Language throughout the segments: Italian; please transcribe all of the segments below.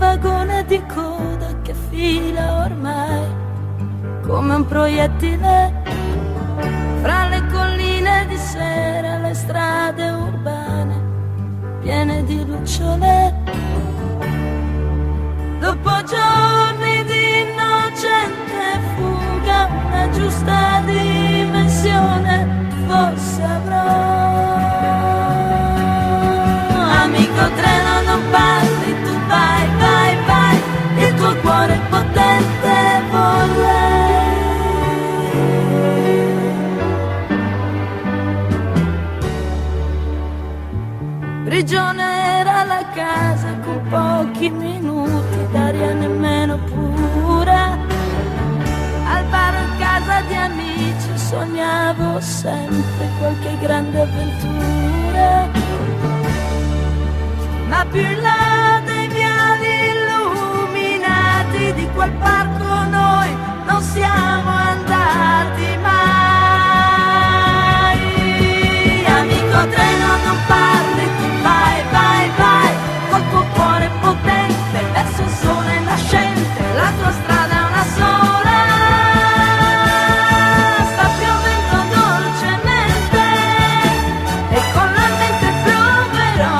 vagone di coda che fila ormai come un proiettile fra le colline di sera, le strade urbane piene di lucciole. Dopo giorni di innocente fuga, una giusta dimensione forse avrò. Amico treno non parli, tu vai, vai, vai, il tuo cuore potente vorrei. Prigione era la casa con pochi minuti d'aria nemmeno pura. Al bar in casa di amici sognavo sempre qualche grande avventura. Ma più in là dei viali illuminati di quel parco noi non siamo andati mai. Amico treno non parli, tu vai, vai, vai, col tuo cuore potente verso il sole nascente, la tua strada è una sola. Sta piovendo dolcemente e con la mente proverò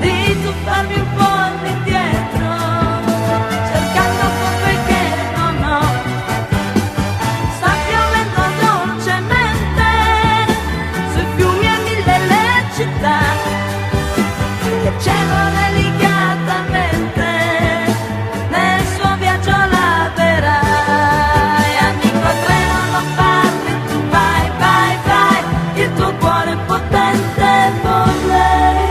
di tuffarmi un po' all'indietro, cercando quel che non ho. Sta piovendo dolcemente sui fiumi e mille le città, che il cielo delicatamente nel suo viaggio laverai. Amico treno non parli, tu vai, vai, vai, il tuo cuore potente vorrei.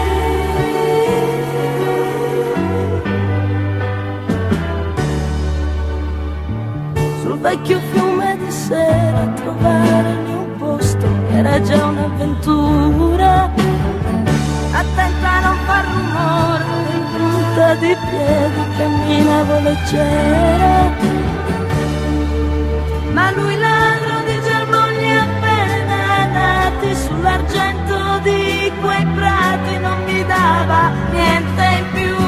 Sul vecchio fiume di sera trovare un posto era già un'avventura. Attenta a non far rumore, in punta di piedi camminavo leggera. Ma lui ladro di germogli appena nati sull'argento di quei prati non mi dava niente in più.